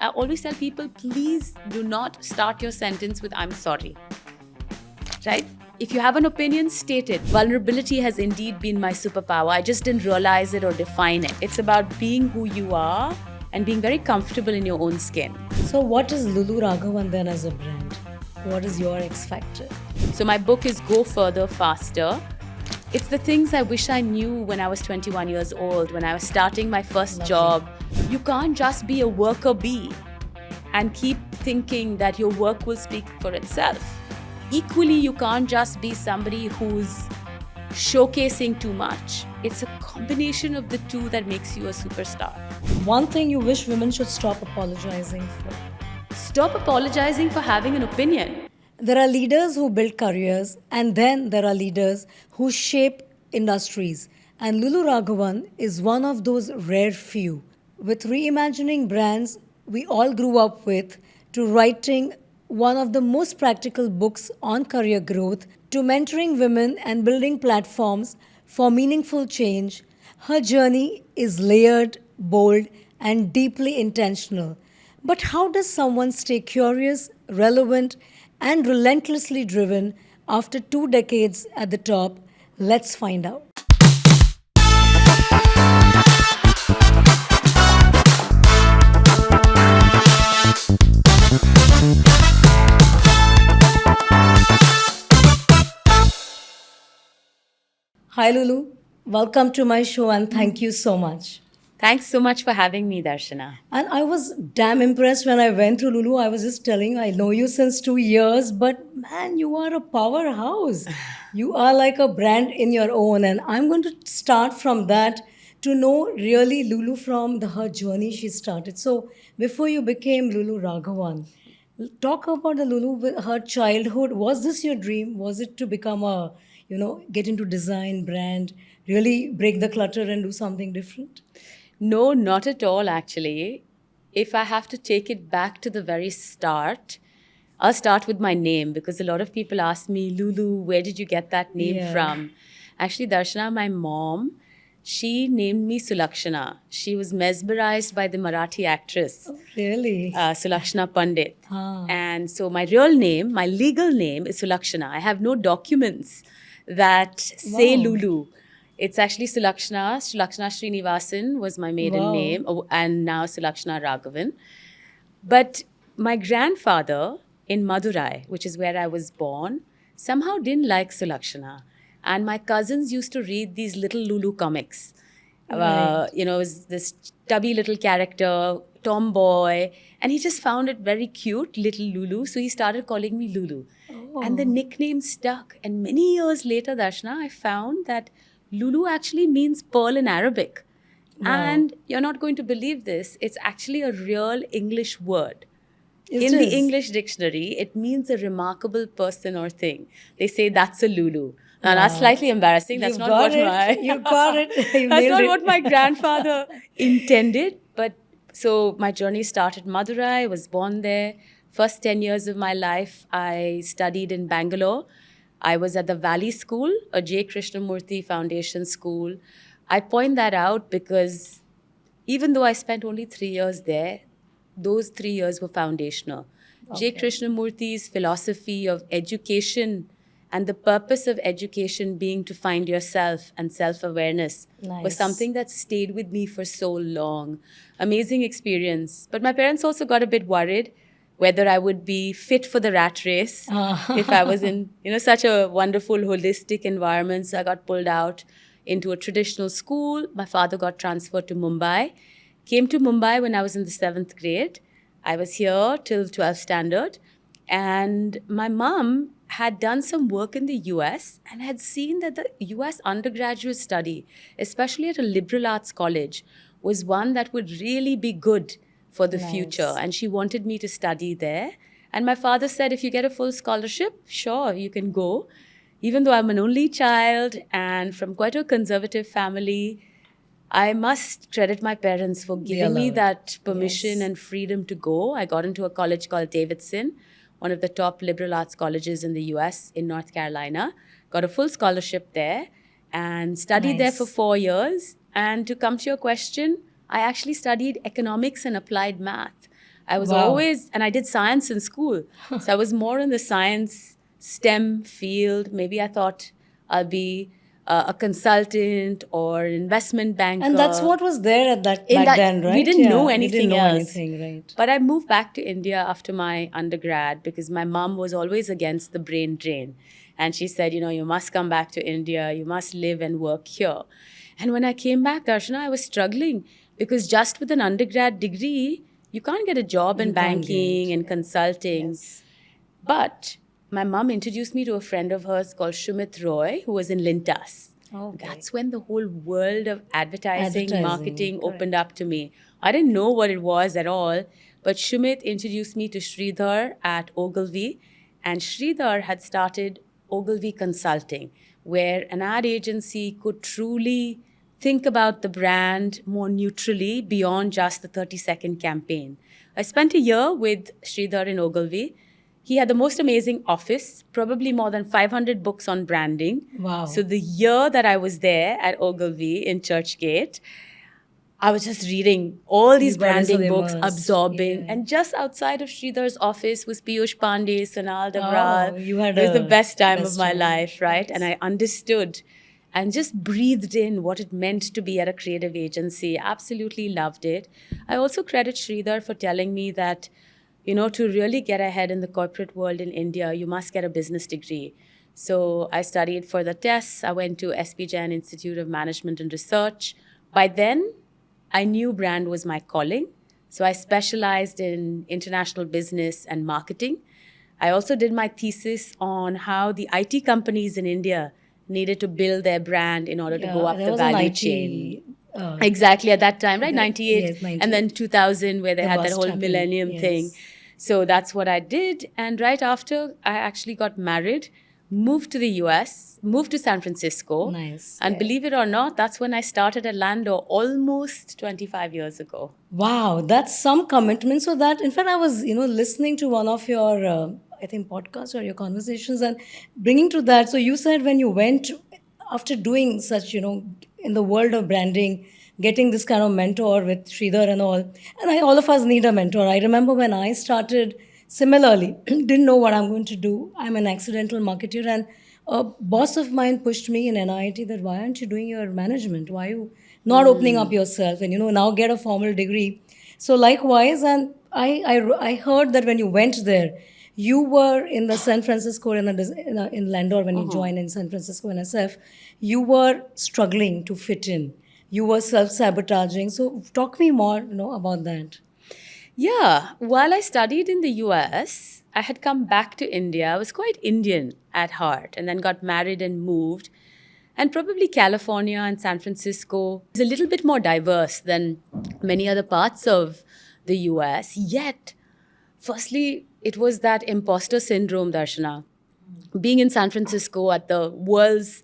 I always tell people, please do not start your sentence with I'm sorry. Right? If you have an opinion, state it. Vulnerability has indeed been my superpower. I just didn't realize it or define it. It's about being who you are and being very comfortable in your own skin. So, what is Lulu Raghavan then as a brand? What is your X factor? So my book is Go Further, Faster. It's the things I wish I knew when I was 21 years old, when I was starting my first job. You can't just be a worker bee and keep thinking that your work will speak for itself. Equally, you can't just be somebody who's showcasing too much. It's a combination of the two that makes you a superstar. One thing you wish women should stop apologizing for. Stop apologizing for having an opinion. There are leaders who build careers, and then there are leaders who shape industries. And Lulu Raghavan is one of those rare few. With reimagining brands we all grew up with, to writing one of the most practical books on career growth, to mentoring women and building platforms for meaningful change, her journey is layered, bold, and deeply intentional. But how does someone stay curious, relevant, and relentlessly driven after 2 decades at the top? Let's find out. Hi Lulu, welcome to my show and thank you so much. Thanks so much for having me, Darshana. And I was damn impressed when I went through Lulu. I was just telling, I know you since 2 years, but man, you are a powerhouse. You are like a brand in your own. And I'm going to start from that to know really Lulu from her journey she started. So before you became Lulu Raghavan, talk about the Lulu, her childhood. Was this your dream? Was it to become get into design, brand, really break the clutter and do something different? No, not at all, actually. If I have to take it back to the very start, I'll start with my name because a lot of people ask me, Lulu, where did you get that name from? Actually, Darshana, my mom, she named me Sulakshana. She was mesmerized by the Marathi actress. Oh, really? Sulakshana Pandit. And so my real name, my legal name is Sulakshana. I have no documents that say Lulu. It's actually Sulakshana. Sulakshana Srinivasan was my maiden name, and now Sulakshana Raghavan. But my grandfather in Madurai, which is where I was born, somehow didn't like Sulakshana. And my cousins used to read these little Lulu comics. It was this chubby little character, tomboy, and he just found it very cute, little Lulu. So he started calling me Lulu. Oh. And the nickname stuck. And many years later, Darshana, I found that Lulu actually means pearl in Arabic. Wow. And you're not going to believe this. It's actually a real English word. In the English dictionary, it means a remarkable person or thing. They say that's a Lulu. Now, that's slightly embarrassing. That's not what you got it. That's not what my grandfather intended. But so my journey started in Madurai. I was born there. First 10 years of my life, I studied in Bangalore. I was at the Valley School, a J. Krishnamurti Foundation school. I point that out because even though I spent only 3 years there, those 3 years were foundational. Okay. J. Krishnamurti's philosophy of education and the purpose of education being to find yourself and self-awareness was something that stayed with me for so long. Amazing experience. But my parents also got a bit worried whether I would be fit for the rat race if I was in such a wonderful, holistic environment. So I got pulled out into a traditional school. My father got transferred to Mumbai. Came to Mumbai when I was in the 7th grade. I was here till 12th standard. And my mom had done some work in the US and had seen that the US undergraduate study, especially at a liberal arts college, was one that would really be good for the future. And she wanted me to study there. And my father said, if you get a full scholarship, sure, you can go. Even though I'm an only child and from quite a conservative family, I must credit my parents for giving me that permission and freedom to go. I got into a college called Davidson, one of the top liberal arts colleges in the US in North Carolina. Got a full scholarship there and studied there for 4 years. And to come to your question, I actually studied economics and applied math. I was Wow. always, and I did science in school. So I was more in the science STEM field. Maybe I thought I'll be a consultant or an investment banker. And that's what was there at that In back that, then, right? we didn't know We anything didn't know else. anything, right? But I moved back to India after my undergrad because my mom was always against the brain drain. And she said, you must come back to India, you must live and work here. And when I came back, Darshana, I was struggling because just with an undergrad degree, you can't get a job in You can't banking get, and consulting. Yes. But my mom introduced me to a friend of hers called Shumit Roy, who was in Lintas. Okay. That's when the whole world of advertising, marketing correct. opened up to me. I didn't know what it was at all, but Shumit introduced me to Sridhar at Ogilvy, and Sridhar had started Ogilvy Consulting, where an ad agency could truly think about the brand more neutrally beyond just the 30-second campaign. I spent a year with Sridhar in Ogilvy. He had the most amazing office, probably more than 500 books on branding. Wow. So the year that I was there at Ogilvy in Churchgate, I was just reading all these got into branding the books, immersed, absorbing. yeah. And just outside of Sridhar's office was Piyush Pandey, Sonal Devral. Oh, you had It was the a best time best of my time. life, right? And I understood and just breathed in what it meant to be at a creative agency. Absolutely loved it. I also credit Sridhar for telling me that, to really get ahead in the corporate world in India, you must get a business degree. So I studied for the tests. I went to SP Jain Institute of Management and Research. By then, I knew brand was my calling. So I specialized in international business and marketing. I also did my thesis on how the IT companies in India needed to build their brand in order to go up there the was an value IT, chain. Exactly, at that time, right? 98, yes, 98. and then 2000, where they The had that bust whole happened, millennium thing. yes. So that's what I did. And right after, I actually got married, moved to the US, moved to San Francisco. Nice. And believe it or not, that's when I started at Landor almost 25 years ago. Wow, that's some commitment. So that, in fact, I was, listening to one of your, I think, podcasts or your conversations and bringing to that. So you said when you went after doing such, in the world of branding, getting this kind of mentor with Sridhar and all, and all of us need a mentor. I remember when I started similarly, didn't know what I'm going to do. I'm an accidental marketer, and a boss of mine pushed me in NIT that why aren't you doing your management? Why are you not opening up yourself and now get a formal degree? So likewise, and I heard that when you went there, you were in the San Francisco in Landor when you joined in San Francisco NSF, you were struggling to fit in. You were self-sabotaging. So talk me more, about that. Yeah, while I studied in the US, I had come back to India. I was quite Indian at heart and then got married and moved. And probably California and San Francisco is a little bit more diverse than many other parts of the US. Yet, firstly, it was that imposter syndrome, Darshana. Being in San Francisco at the world's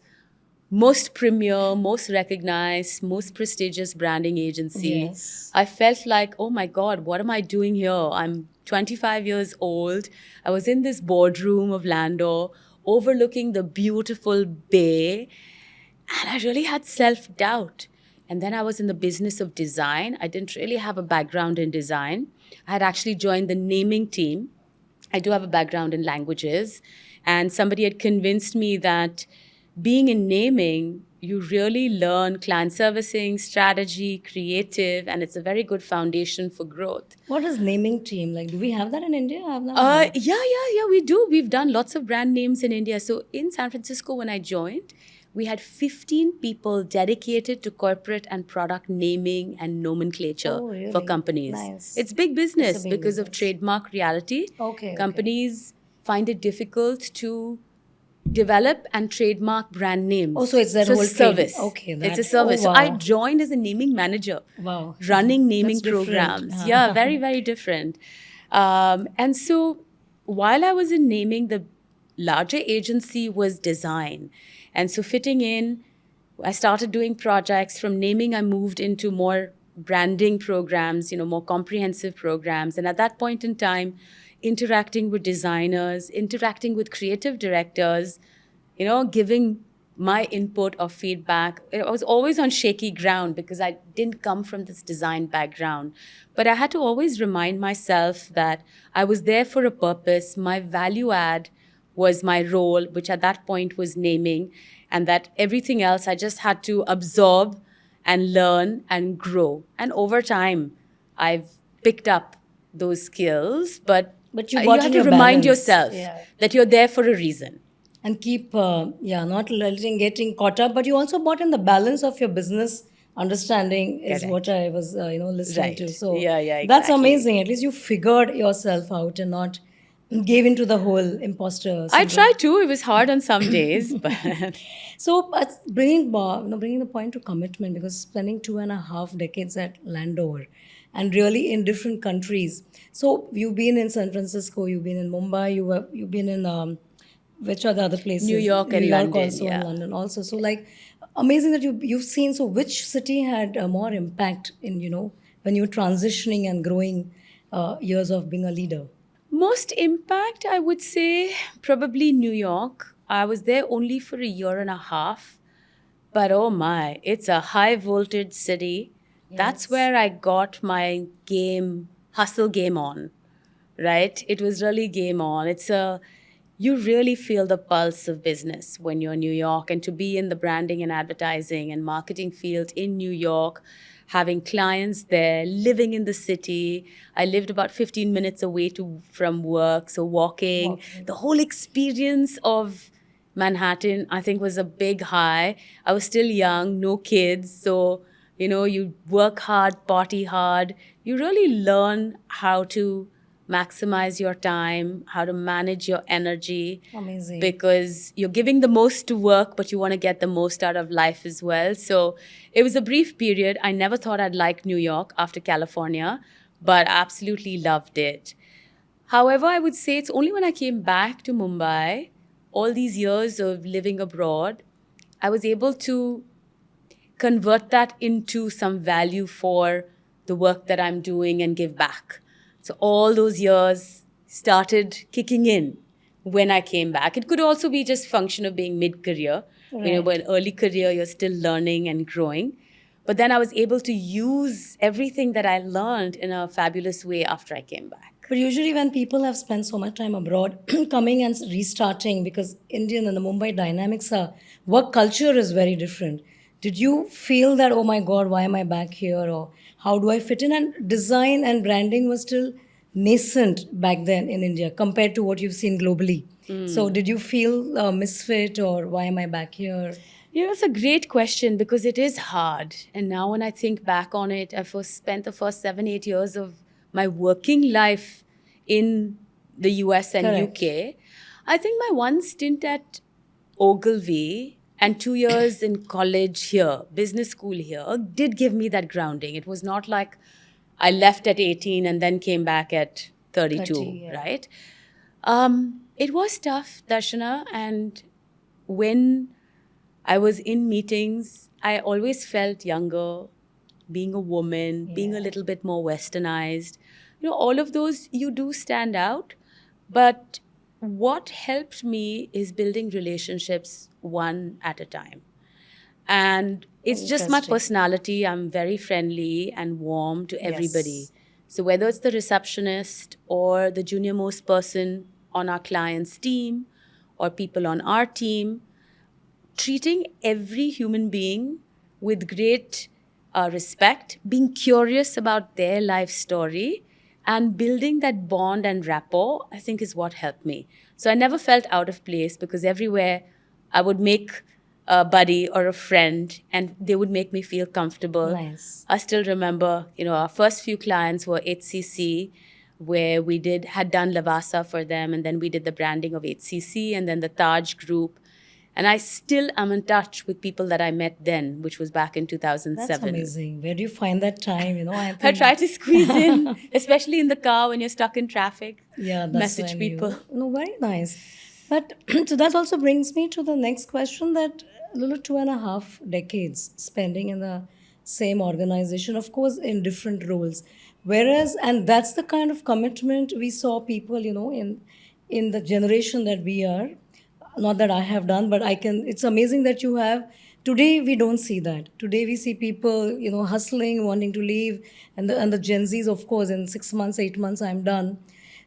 most premier, most recognized, most prestigious branding agency, Yes. I felt like, oh my God, what am I doing here? I'm 25 years old. I was in this boardroom of Landor overlooking the beautiful bay, and I really had self-doubt. And then I was in the business of design. I didn't really have a background in design. I had actually joined the naming team. I do have a background in languages. And somebody had convinced me that being in naming, you really learn client servicing, strategy, creative, and it's a very good foundation for growth. What is naming team? Like, do we have that in India? I've never heard. Yeah, we do. We've done lots of brand names in India. So in San Francisco, when I joined, we had 15 people dedicated to corporate and product naming and nomenclature Oh, really? for companies. Nice. It's big business big because of business. trademark reality. Okay. Companies find it difficult to develop and trademark brand names. Oh, so it's that a whole service. trade. Okay, It's that- a service. oh, So I wow. joined as a naming manager. Wow. Running naming That's different. programs. Yeah, very, very different. And so while I was in naming, the larger agency was design. And so fitting in, I started doing projects. From naming, I moved into more branding programs, more comprehensive programs. And at that point in time, interacting with designers, interacting with creative directors, giving my input or feedback, I was always on shaky ground because I didn't come from this design background. But I had to always remind myself that I was there for a purpose. My value add was my role, which at that point was naming, and that everything else I just had to absorb and learn and grow. And over time, I've picked up those skills, but But you you got have in to your remind balance. yourself Yeah. that you're there for a reason. And keep, not letting getting caught up, but you also brought in the balance of your business understanding is what Correct. I was, listening to. Right. So Yeah, yeah, that's exactly. amazing. At least you figured yourself out and not gave into the whole imposter I syndrome. tried to. It was hard on some days, but So bringing the point to commitment, because spending 2.5 decades at Landor and really in different countries. So you've been in San Francisco, you've been in Mumbai, you've been in which are the other New places? York New and York London, also, and yeah. London also. So like amazing that you've seen. So which city had more impact in when you're transitioning and growing years of being a leader? Most impact, I would say, probably New York. I was there only for a year and a half, but oh my, it's a high voltage city. That's Yes. where I got my hustle game on, right? It was really game on. You really feel the pulse of business when you're in New York, and to be in the branding and advertising and marketing field in New York, having clients there, living in the city. I lived about 15 minutes away from work, so walking, Walking. the whole experience of Manhattan, I think, was a big high. I was still young, no kids, so you work hard, party hard. You really learn how to maximize your time, how to manage your energy, Amazing. because you're giving the most to work, but you want to get the most out of life as well. So it was a brief period. I never thought I'd like New York after California, but I absolutely loved it. However, I would say it's only when I came back to Mumbai, all these years of living abroad, I was able to convert that into some value for the work that I'm doing and give back. So all those years started kicking in when I came back. It could also be just function of being mid-career. Right. But early career, you're still learning and growing. But then I was able to use everything that I learned in a fabulous way after I came back. But usually, when people have spent so much time abroad, coming and restarting, because Indian and the Mumbai dynamics are work culture is very different. Did you feel that, oh my God, why am I back here? Or how do I fit in? And design and branding was still nascent back then in India compared to what you've seen globally. So, did you feel misfit or why am I back here? It's a great question because it is hard. And now, when I think back on it, I first spent the first 7, 8 years of my working life in the US and Correct. UK. I think my one stint at Ogilvy and 2 years in college here, business school here, did give me that grounding. It was not like I left at 18 and then came back at 32, 30, yeah. right? It was tough, Darshana, and when I was in meetings, I always felt younger, being a woman, being a Yeah. little bit more westernized. All of those, you do stand out. But what helped me is building relationships one at a time. And it's just my Interesting. personality. I'm very friendly and warm to everybody. Yes. So whether it's the receptionist or the junior most person on our client's team or people on our team, treating every human being with great respect, being curious about their life story, and building that bond and rapport, I think is what helped me. So I never felt out of place because everywhere I would make a buddy or a friend and they would make me feel comfortable. Nice. I still remember, our first few clients were HCC, where we had done Lavasa for them, and then we did the branding of HCC, and then the Taj Group. And I still am in touch with people that I met then, which was back in That's 2007. amazing. Where do you find that time? I I think, try to squeeze in, especially in the car when you're stuck in traffic, yeah, that's message when people. very nice. But so that also brings me to the next question that Lulu, 2.5 decades spending in the same organization, of course, in different roles. Whereas, and that's the kind of commitment we saw people, in the generation that we are. not that I have done, but I can. It's amazing that you have. Today we don't see that. Today we see people, hustling, wanting to leave, and the Gen Zs, of course, in 6 months, 8 months, I'm done.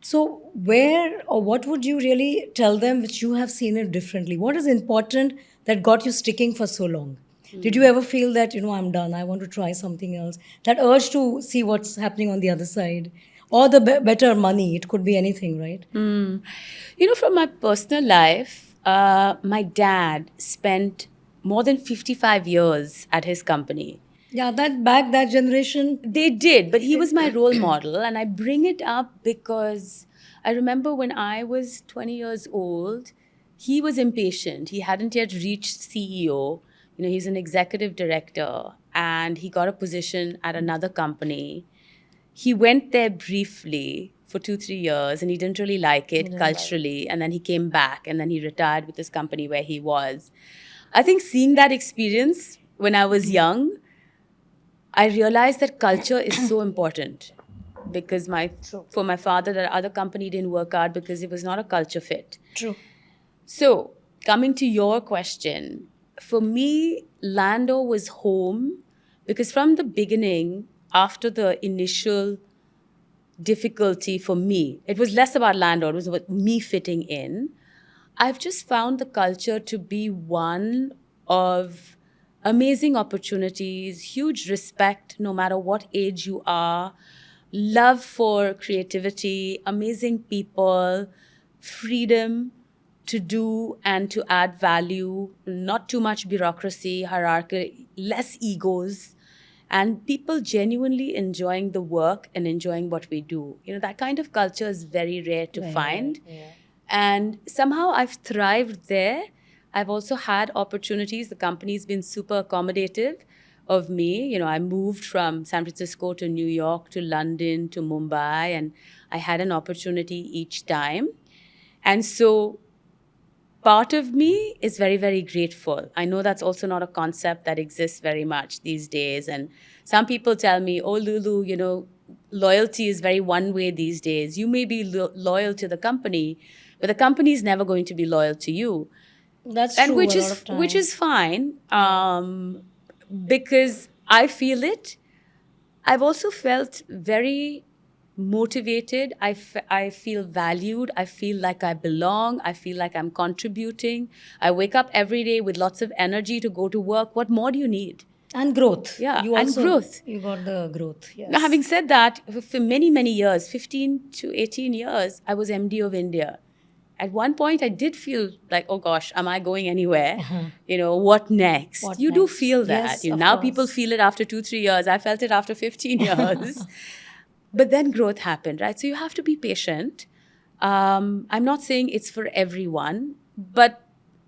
So where or what would you really tell them which you have seen it differently? What is important that got you sticking for so long? Did you ever feel that, I'm done, I want to try something else? That urge to see what's happening on the other side? Or the better money, it could be anything, right? From my personal life, my dad spent more than 55 years at his company. Yeah, that generation. They did, but he was my role model. And I bring it up because I remember when I was 20 years old, he was impatient. He hadn't yet reached CEO. He's an executive director and he got a position at another company. He went there briefly for 2-3 years and he didn't really like it culturally. And then he came back and then he retired with this company where he was. I think seeing that experience when I was young, I realized that culture is so important because for my father, that other company didn't work out because it was not a culture fit. True. So, coming to your question, for me, Landor was home because from the beginning, after the initial difficulty for me, it was less about Landor, it was about me fitting in. I've just found the culture to be one of amazing opportunities, huge respect no matter what age you are, love for creativity, amazing people, freedom to do and to add value, not too much bureaucracy, hierarchy, less egos, and people genuinely enjoying the work and enjoying what we do. That kind of culture is very rare to find. Yeah. And somehow I've thrived there. I've also had opportunities. The company's been super accommodative of me. I moved from San Francisco to New York to London to Mumbai, and I had an opportunity each time. And so part of me is very, very grateful. I know that's also not a concept that exists very much these days. And some people tell me, oh, Lulu, loyalty is very one way these days. You may be loyal to the company, but the company is never going to be loyal to you. That's And true. which a lot is of which times. is fine, because I feel it. I've also felt very motivated. I feel valued. I feel like I belong. I feel like I'm contributing. I wake up every day with lots of energy to go to work. What more do you need? And growth. Yeah, You and also growth. you got the growth. Now, Yes. having said that, for many, many years, 15 to 18 years, I was MD of India. At one point, I did feel like, oh gosh, am I going anywhere? What next? What You do next? feel that. Yes, of Now people course. feel it after 2-3 years. I felt it after 15 years. But then growth happened, right? So you have to be patient. I'm not saying it's for everyone, but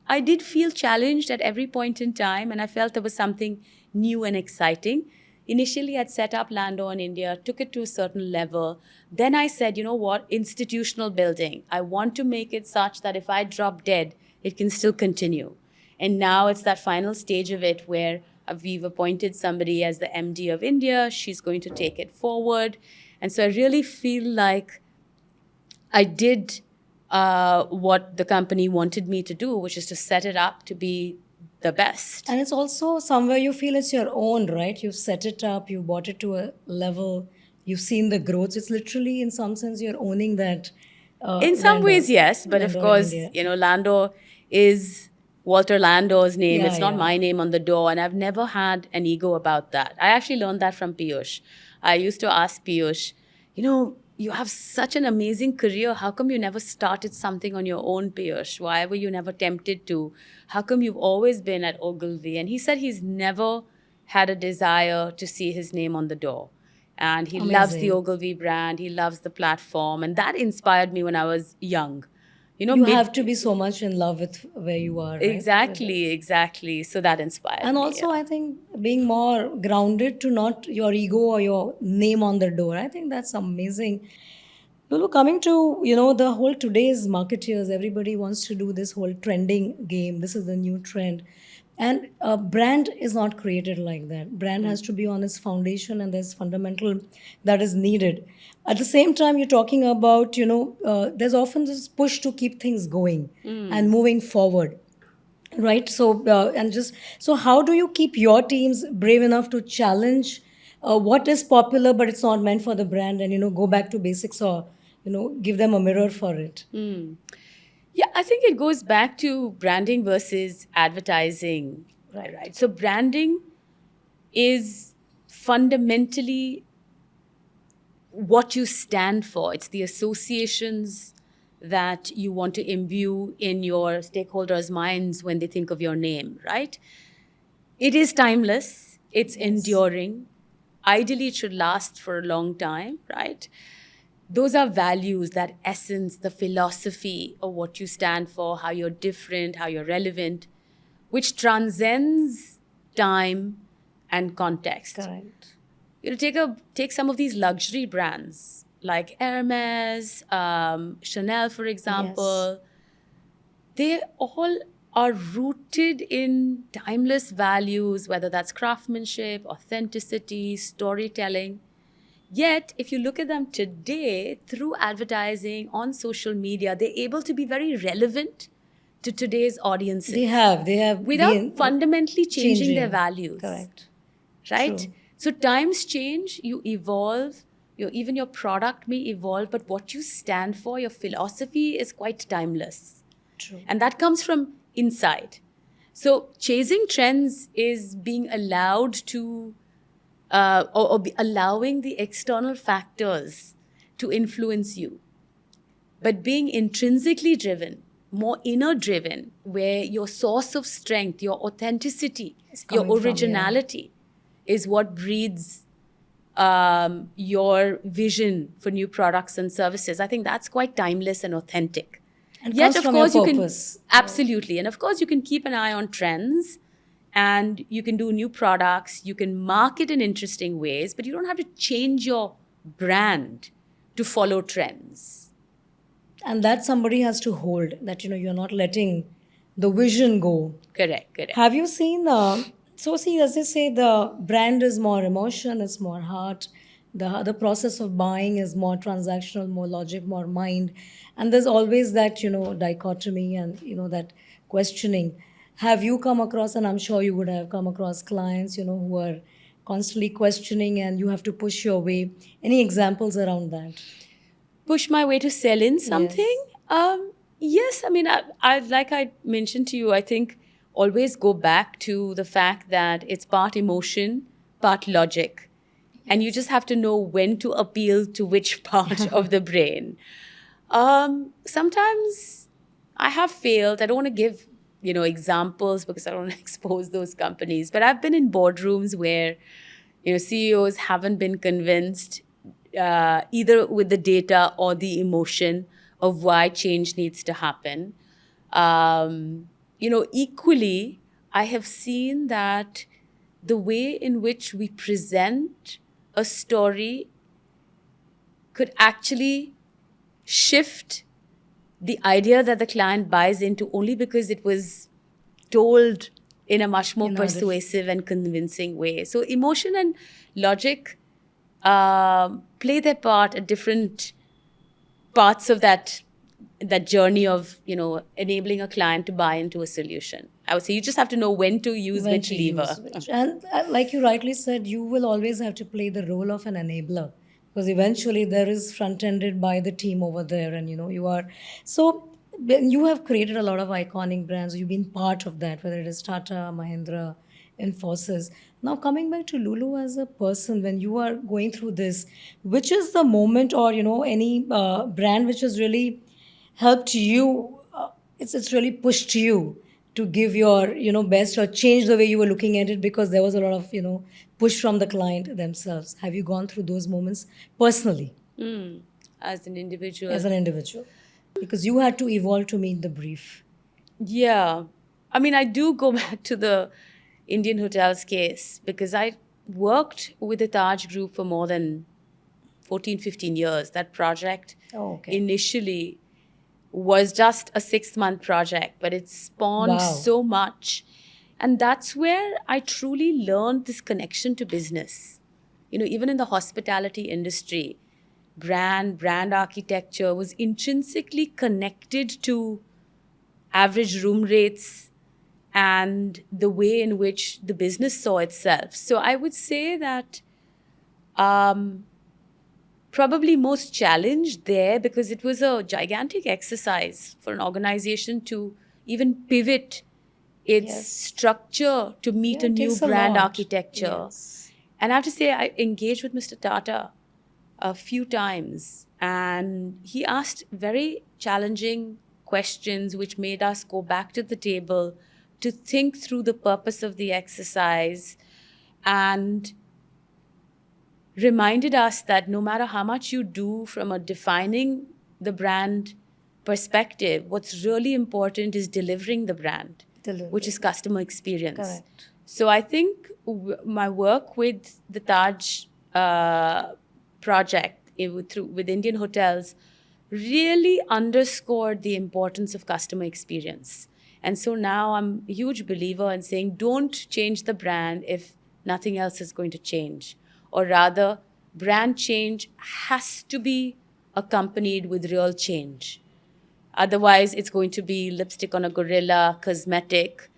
I did feel challenged at every point in time, and I felt there was something new and exciting. Initially, I'd set up Landor in India, took it to a certain level. Then I said, you know what, institutional building. I want to make it such that if I drop dead, it can still continue. And now it's that final stage of it where we've appointed somebody as the MD of India. She's going to take it forward. And so I really feel like I did what the company wanted me to do, which is to set it up to be the best. And it's also somewhere you feel it's your own, right? You've set it up, you brought it to a level, you've seen the growth. It's literally, in some sense, you're owning that In some Landor. ways, yes, but of Landor in course, India. Landor is Walter Landor's name. Yeah, It's not yeah. my name on the door, and I've never had an ego about that. I actually learned that from Piyush. I used to ask Piyush, you have such an amazing career. How come you never started something on your own, Piyush? Why were you never tempted to? How come you've always been at Ogilvy? And he said he's never had a desire to see his name on the door. And he loves the Amazing. Ogilvy brand. He loves the platform. And that inspired me when I was young. You have to be so much in love with where you are, right? Exactly. So that inspired And me. also, Yeah. I think being more grounded to not your ego or your name on the door. I think that's amazing. Lulu, coming to, the whole today's marketeers, everybody wants to do this whole trending game. This is the new trend. And a brand is not created like that. Brand has to be on its foundation, and there's fundamental that is needed. At the same time, you're talking about, there's often this push to keep things going and moving forward, right? So how do you keep your teams brave enough to challenge what is popular but it's not meant for the brand, and go back to basics, or give them a mirror for it? Yeah, I think it goes back to branding versus advertising. Right. So branding is fundamentally what you stand for. It's the associations that you want to imbue in your stakeholders' minds when they think of your name, right? It is timeless, it's enduring. Ideally, it should last for a long time, right? Those are values, that essence, the philosophy of what you stand for, how you're different, how you're relevant, which transcends time and context. Correct. Take some of these luxury brands like Hermes, Chanel, for example. They all are rooted in timeless values, whether that's craftsmanship, authenticity, storytelling. Yet, if you look at them today through advertising on social media, they're able to be very relevant to today's audiences. They have without been fundamentally changing their changing. values. Correct. Right? True. So times change, you evolve, even your product may evolve, but what you stand for, your philosophy is quite timeless. True. And that comes from inside. So chasing trends is being allowed to, allowing the external factors to influence you. But being intrinsically driven, more inner driven, where your source of strength, your authenticity, your coming from, originality is what breeds your vision for new products and services. I think that's quite timeless and authentic. And Yet, comes of from course, your you can purpose. absolutely, and of course, you can keep an eye on trends, and you can do new products. You can market in interesting ways, but you don't have to change your brand to follow trends. And that somebody has to hold, that you're not letting the vision go. Correct. Have you seen as they say, the brand is more emotion, it's more heart. The process of buying is more transactional, more logic, more mind. And there's always that, dichotomy and, that questioning. Have you come across, and I'm sure you would have come across clients, who are constantly questioning and you have to push your way? Any examples around that? Push my way to sell in something? Yes. I mean, I like I mentioned to you, I think always go back to the fact that it's part emotion, part logic. And you just have to know when to appeal to which part of the brain. Sometimes I have failed. I don't want to give, examples because I don't want to expose those companies. But I've been in boardrooms where, CEOs haven't been convinced either with the data or the emotion of why change needs to happen. Equally, I have seen that the way in which we present a story could actually shift the idea that the client buys into only because it was told in a much more persuasive and convincing way. So emotion and logic play their part at different parts of that journey of enabling a client to buy into a solution. I would say you just have to know when to use which lever. And like you rightly said, you will always have to play the role of an enabler, because eventually there is front-ended by the team over there, and you are so. You have created a lot of iconic brands. You've been part of that, whether it is Tata, Mahindra, Infosys. Now, coming back to Lulu as a person, when you are going through this, which is the moment, or any brand which has really helped you? It's really pushed you to give your best, or change the way you were looking at it, because there was a lot of push from the client themselves. Have you gone through those moments personally? As an individual? As an individual. Because you had to evolve to meet the brief. Yeah. I mean, I do go back to the Indian Hotels case, because I worked with the Taj Group for more than 14, 15 years. That project initially was just a 6-month project, but it spawned so much. And that's where I truly learned this connection to business. Even in the hospitality industry, brand architecture was intrinsically connected to average room rates and the way in which the business saw itself. So I would say that um, probably most challenged there, because it was a gigantic exercise for an organization to even pivot its Yes. structure to meet Yeah, a it new takes a brand lot. architecture. Yes. And I have to say, I engaged with Mr. Tata a few times, and he asked very challenging questions, which made us go back to the table to think through the purpose of the exercise, and reminded us that no matter how much you do from a defining the brand perspective, what's really important is delivering the brand, which is Delivery. customer experience. Correct. So I think my work with the Taj project with Indian hotels really underscored the importance of customer experience. And so now I'm a huge believer in saying, don't change the brand if nothing else is going to change. Or rather, brand change has to be accompanied with real change. Otherwise, it's going to be lipstick on a gorilla, cosmetic,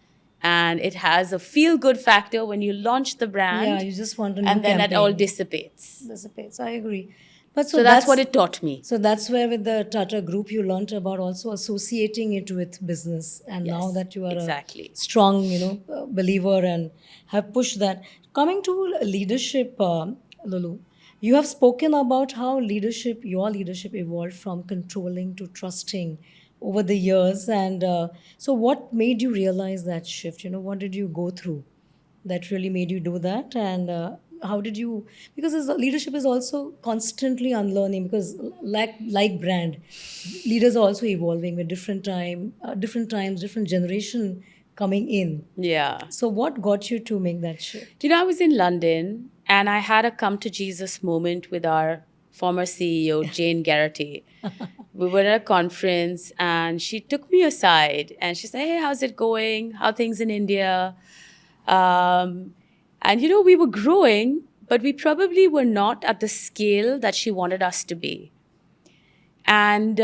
and it has a feel good factor when you launch the Yeah, brand, you just want a new and then that all campaign. dissipates. Dissipates. I agree. But So that's what it taught me. so that's where with the Tata Group you learned about also associating it with business, and now Yes, that you are a exactly. strong, believer and have pushed that. Coming to leadership, Lulu, you have spoken about how your leadership evolved from controlling to trusting over the years, and so what made you realize that shift? What did you go through that really made you do that, and how did you, because leadership is also constantly unlearning, because like brand leaders are also evolving with different times, different generation coming in. Yeah. So what got you to make that shift? I was in London and I had a come to Jesus moment with our former CEO, Jane Garrity. We were at a conference and she took me aside and she said, "Hey, how's it going? How are things in India?" Um, and, we were growing, but we probably were not at the scale that she wanted us to be. And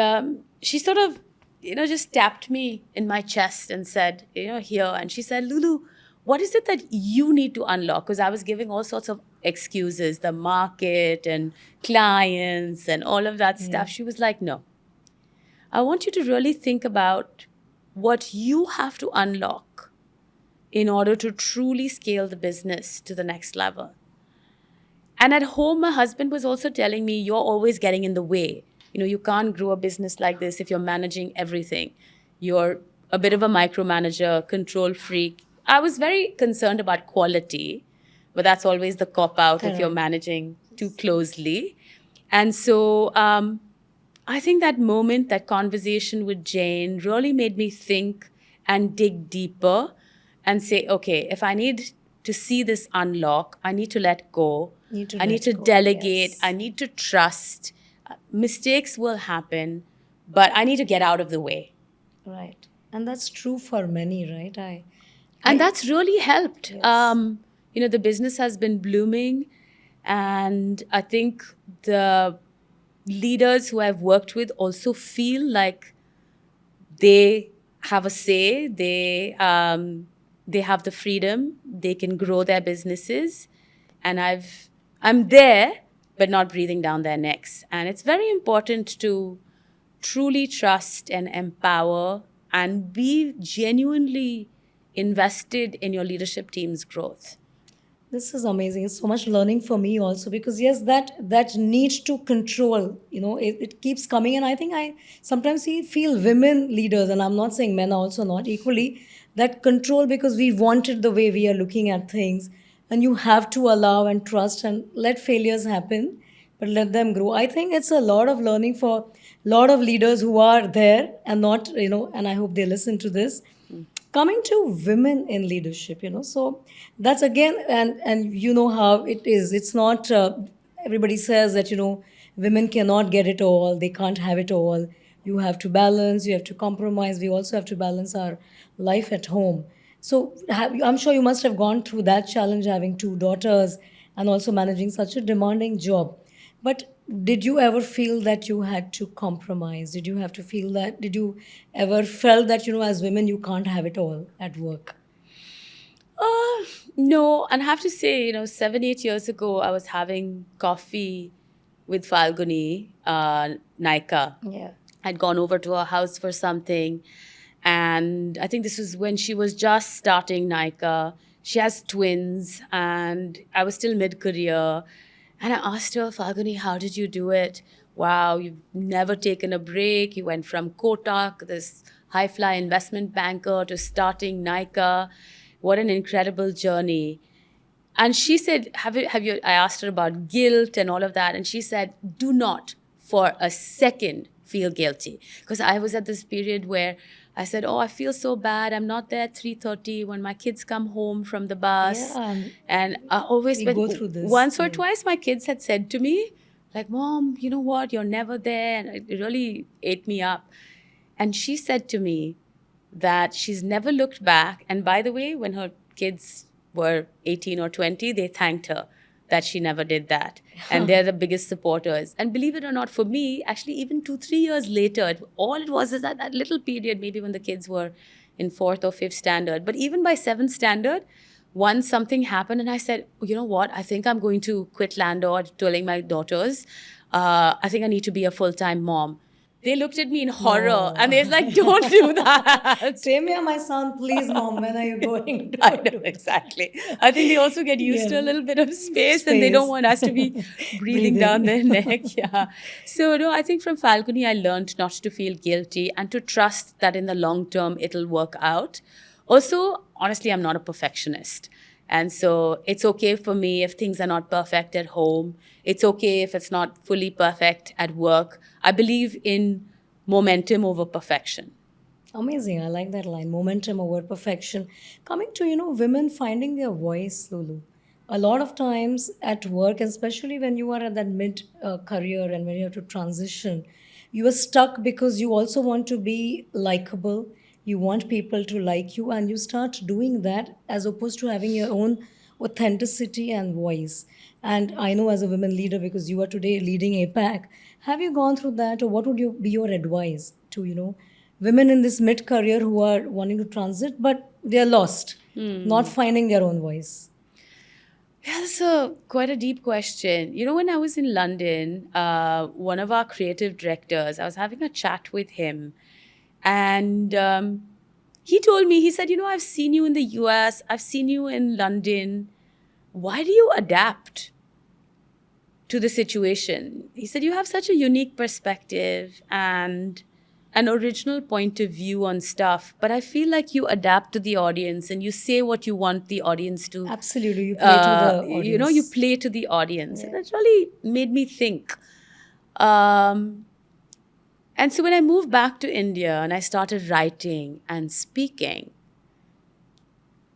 she sort of, just tapped me in my chest and said, here. And she said, "Lulu, what is it that you need to unlock?" Because I was giving all sorts of excuses, the market and clients and all of that Yeah. stuff. She was like, "No, I want you to really think about what you have to unlock in order to truly scale the business to the next level." And at home, my husband was also telling me, "You're always getting in the way. You can't grow a business like this if you're managing everything. You're a bit of a micromanager, control freak." I was very concerned about quality, but that's always the cop out if you're Correct. managing too closely. And so I think that moment, that conversation with Jane really made me think and dig deeper and say, okay, if I need to see this unlock, I need to let go. Need to I need let to go. delegate. I Yes. need to trust. Mistakes will happen, but I need to get out of the way. Right. And that's true for many, right? And I that's really helped. Yes. The business has been blooming. And I think the leaders who I've worked with also feel like they have a say. They have the freedom. They can grow their businesses, and I'm there, but not breathing down their necks. And it's very important to truly trust and empower and be genuinely invested in your leadership team's growth. This is amazing. It's so much learning for me also, because yes, that need to control, it keeps coming, and I think I sometimes feel women leaders, and I'm not saying men are also not equally, that control, because we want it the way we are looking at things, and you have to allow and trust and let failures happen, but let them grow. I think it's a lot of learning for a lot of leaders who are there and not, and I hope they listen to this. Coming to women in leadership, so that's again, and you know how it is. It's not everybody says that women cannot get it all, they can't have it all. You have to balance, you have to compromise, we also have to balance our life at home. So I'm sure you must have gone through that challenge having two daughters and also managing such a demanding job. But did you ever feel that you had to compromise? Did you have to feel that? Did you ever felt that, as women, you can't have it all at work? Uh, no, and I have to say, 7, 8 years ago, I was having coffee with Falguni Naika. Yeah. I'd gone over to her house for something, and I think this was when she was just starting Nika. She has twins, and I was still mid-career. And I asked her, Falguni, how did you do it? Wow, you've never taken a break. You went from Kotak, this high-fly investment banker, to starting Nika. What an incredible journey. And she said, I asked her about guilt and all of that. And she said, do not for a second feel guilty. Because I was at this period where I said, oh, I feel so bad. I'm not there at 3:30 when my kids come home from the bus. Yeah, And I always, we when, go through this once or too. twice, my kids had said to me, like, Mom, you know what? You're never there. And it really ate me up. And she said to me that she's never looked back. And by the way, when her kids were 18 or 20, they thanked her that she never did that. And they're the biggest supporters. And believe it or not, for me, actually, even 2, 3 years later, all it was is that little period, maybe when the kids were in fourth or fifth standard. But even by seventh standard, once something happened, and I said, you know what? I think I'm going to quit Landor, telling my daughters, I think I need to be a full-time mom. They looked at me in horror and they're No. like, don't do that. Same here, my son. Please, mom, when are you going I to know, exactly. I think they also get used Yeah. to a little bit of space and they don't Space. want us to be breathing down Breathing. their neck. Yeah. So, no, I think from Falcone, I learned not to feel guilty and to trust that in the long term it'll work out. Also, honestly, I'm not a perfectionist. And so it's okay for me if things are not perfect at home. It's okay if it's not fully perfect at work. I believe in momentum over perfection. Amazing. I like that line. Momentum over perfection. Coming to, women finding their voice, Lulu. A lot of times at work, especially when you are at that mid career and when you have to transition, you are stuck because you also want to be likable. You want people to like you, and you start doing that as opposed to having your own authenticity and voice. And I know as a women leader, because you are today leading APAC, have you gone through that, or what would you be your advice to, women in this mid career who are wanting to transit, but they are lost, not finding their own voice? Yeah, that's quite a deep question. When I was in London, one of our creative directors, I was having a chat with him, and he told me, he said, I've seen you in the US, I've seen you in London. Why do you adapt to the situation? He said, you have such a unique perspective and an original point of view on stuff, but I feel like you adapt to the audience and you say what you want the audience to. Absolutely, you play to the You audience. play to the audience. And Yeah. that really made me think. Um, and so when I moved back to India and I started writing and speaking,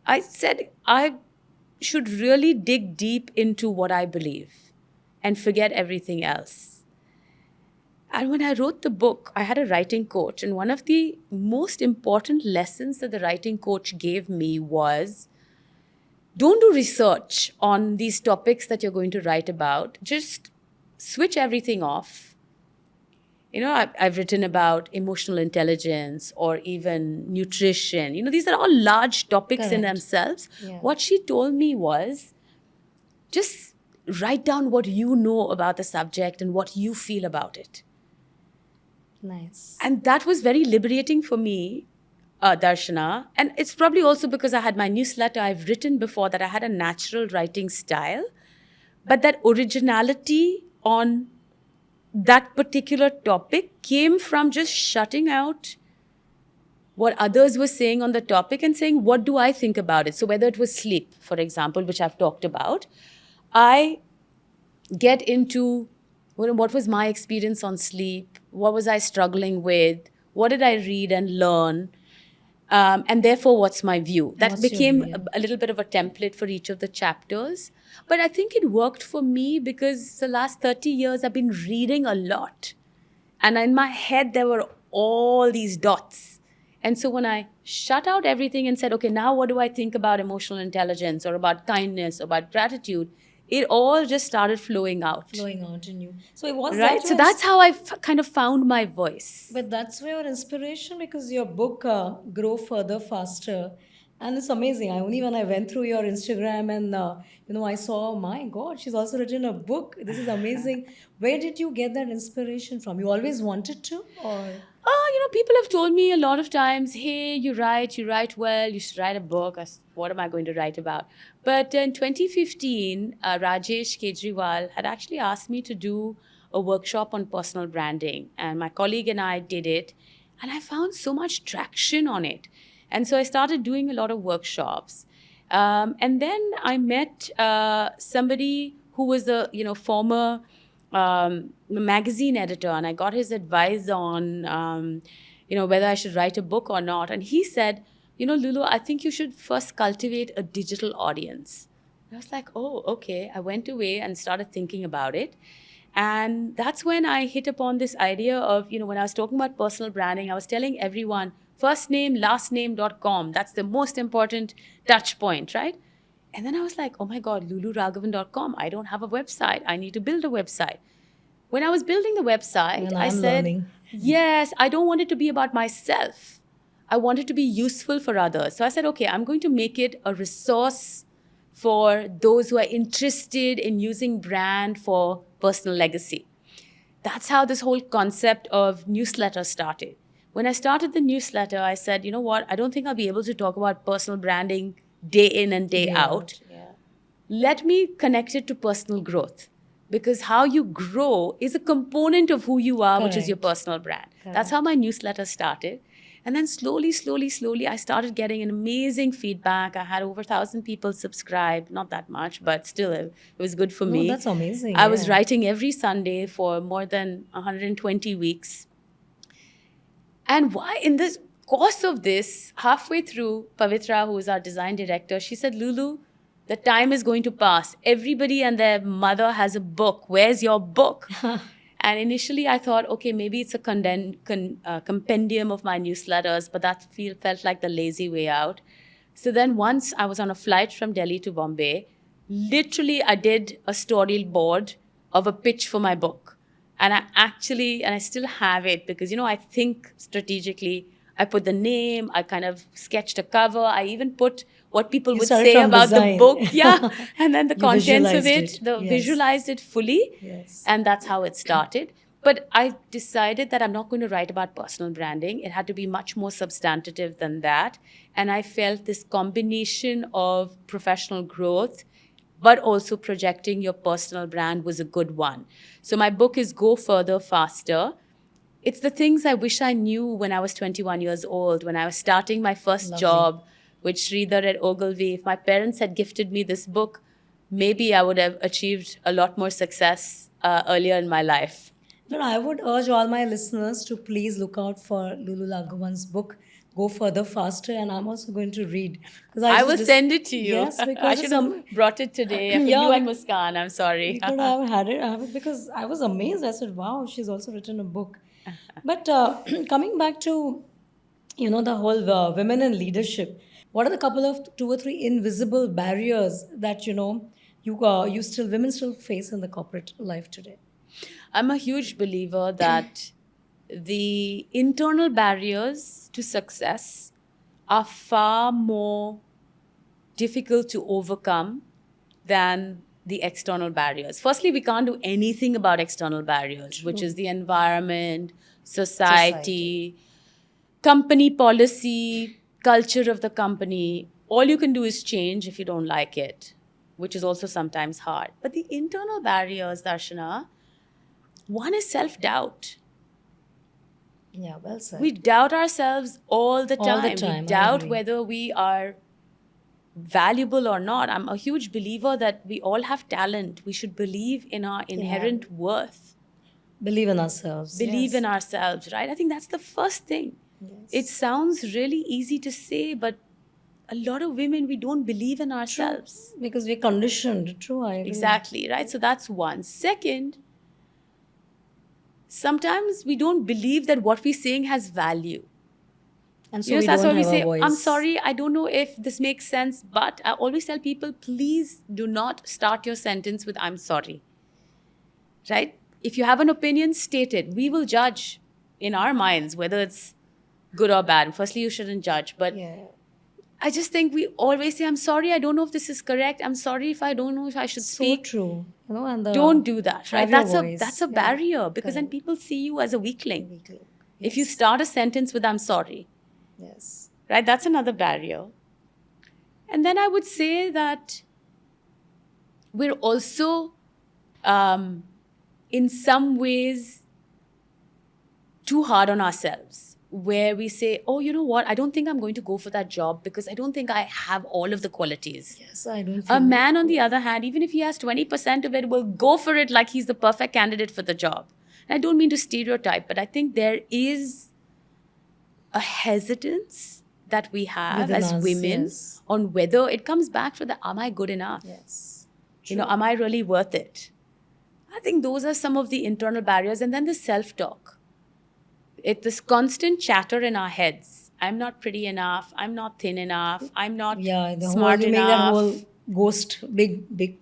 I said I should really dig deep into what I believe and forget everything else. And when I wrote the book, I had a writing coach. And one of the most important lessons that the writing coach gave me was don't do research on these topics that you're going to write about. Just switch everything off. I've written about emotional intelligence or even nutrition. These are all large topics in Correct. themselves. Yeah. What she told me was just write down what you know about the subject and what you feel about it. Nice. And that was very liberating for me, Darshana. And it's probably also because I had my newsletter. I've written before that I had a natural writing style, but that originality on that particular topic came from just shutting out what others were saying on the topic and saying, what do I think about it? So whether it was sleep, for example, which I've talked about, I get into what was my experience on sleep, what was I struggling with, what did I read and learn, and therefore what's my view. That What's your view? became Yeah. a little bit of a template for each of the chapters. But I think it worked for me because the last 30 years I've been reading a lot. And in my head, there were all these dots. And so when I shut out everything and said, okay, now what do I think about emotional intelligence or about kindness or about gratitude, it all just started flowing out. Flowing out in you. So it was Right? that So your that's how I kind of found my voice. But that's where your inspiration, because your book grow further faster, and it's amazing. I only when I went through your Instagram and I saw, my God, she's also written a book. This is amazing. Where did you get that inspiration from? You always wanted to, or People have told me a lot of times, hey, you write well, you should write a book. What am I going to write about? But in 2015, Rajesh Kejriwal had actually asked me to do a workshop on personal branding. And my colleague and I did it. And I found so much traction on it. And so I started doing a lot of workshops. And then I met somebody who was a former magazine editor, and I got his advice on whether I should write a book or not. And he said, Lulu, I think you should first cultivate a digital audience. I was like, oh, okay. I went away and started thinking about it. And that's when I hit upon this idea of, when I was talking about personal branding, I was telling everyone, first name, last name.com. That's the most important touch point, right? And then I was like, oh my God, luluraghavan.com. I don't have a website. I need to build a website. When I was building the website, And I I'm said, learning. yes, I don't want it to be about myself. I want it to be useful for others. So I said, okay, I'm going to make it a resource for those who are interested in using brand for personal legacy. That's how this whole concept of newsletter started. When I started the newsletter, I said, you know what? I don't think I'll be able to talk about personal branding day in and day out. Yeah. Let me connect it to personal growth, because how you grow is a component of who you are, which is your Correct. personal brand. That's how my newsletter started. And then slowly, I started getting an amazing feedback. I had over 1,000 people subscribe, not that much, but still it was good for No, me. that's amazing. I was yeah. writing every Sunday for more than 120 weeks. And why, in this course of this, halfway through, Pavitra, who is our design director, she said, Lulu, the time is going to pass. Everybody and their mother has a book. Where's your book? And initially I thought, okay, maybe it's a compendium of my newsletters, but that felt like the lazy way out. So then once I was on a flight from Delhi to Bombay, literally I did a storyboard of a pitch for my book. And I still have it because, I think strategically. I put the name, I kind of sketched a cover, I even put what people You would started say from about the design. book. Yeah. And then the You contents of visualized it, it. Yes. visualized it fully. Yes. And that's how it started. But I decided that I'm not going to write about personal branding. It had to be much more substantive than that. And I felt this combination of professional growth, but also projecting your personal brand was a good one. So my book is Go Further, Faster. It's the things I wish I knew when I was 21 years old, when I was starting my first Lovely. job with Sridhar at Ogilvy. If my parents had gifted me this book, maybe I would have achieved a lot more success earlier in my life. But I would urge all my listeners to please look out for Lulu Raghavan's book, Go Further, Faster, and I'm also going to read. Because I will send it to you. Yes, I because should it's have brought it today for Yeah, you and Muskan. I'm sorry. we could have had it. I have it because I was amazed. I said, wow, she's also written a book. But coming back to, the whole women in leadership, what are the couple of two or three invisible barriers that, women still face in the corporate life today? I'm a huge believer that the internal barriers to success are far more difficult to overcome than the external barriers. Firstly, we can't do anything about external barriers, which is the environment, society, company policy, culture of the company. All you can do is change if you don't like it, which is also sometimes hard. But the internal barriers, Darshana, one is self-doubt. Yeah, well said. We doubt ourselves all the All the time. time, We I doubt agree. whether we are valuable or not. I'm a huge believer that we all have talent. We should believe in our inherent worth. Believe in ourselves. Believe yes. in ourselves, right? I think that's the first thing. Yes. It sounds really easy to say, but a lot of women, we don't believe in ourselves. Because we're conditioned. True, I agree. Exactly, right? So that's one. Second, sometimes we don't believe that what we're saying has value. And You so know, we so that's don't why we have a say, I'm voice. sorry, I don't know if this makes sense, but I always tell people, please do not start your sentence with I'm sorry. Right? If you have an opinion, state it. We will judge in our minds whether it's good or bad. Firstly, you shouldn't judge. But Yeah. I just think we always say, I'm sorry, I don't know if this is correct. I'm sorry if I don't know if I should So speak. true. And Don't do that, right? have your That's voice. a Yeah. barrier because then Correct. people see you as a weakling. Weekly. If you Yes. start a sentence with I'm sorry, Yes. right? That's another barrier. And then I would say that we're also, in some ways, too hard on ourselves, where we say, oh, you know what? I don't think I'm going to go for that job because I don't think I have all of the qualities. Yes, I don't A feel. man, on the other hand, even if he has 20% of it, will go for it like he's the perfect candidate for the job. And I don't mean to stereotype, but I think there is a hesitance that we have Within as us, women yes. on whether it comes back to the am I good enough? Yes. You know, am I really worth it? I think those are some of the internal barriers. And then the self-talk. This constant chatter in our heads. I'm not pretty enough. I'm not thin enough. I'm not Yeah, the whole smart you make that enough. whole ghost big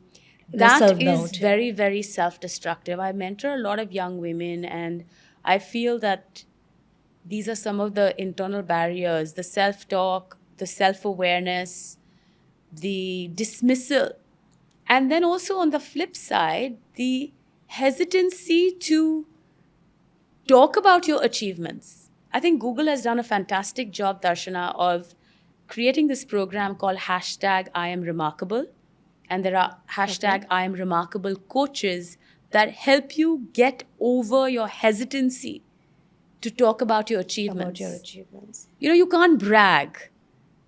That self-doubt. is very, very self-destructive. I mentor a lot of young women, and I feel that these are some of the internal barriers: the self-talk, the self-awareness, the dismissal. And then also on the flip side, the hesitancy to talk about your achievements. I think Google has done a fantastic job, Darshana, of creating this program called hashtag I am remarkable. And there are hashtag I am remarkable coaches that help you get over your hesitancy to talk about your achievements. About your achievements. You know, you can't brag,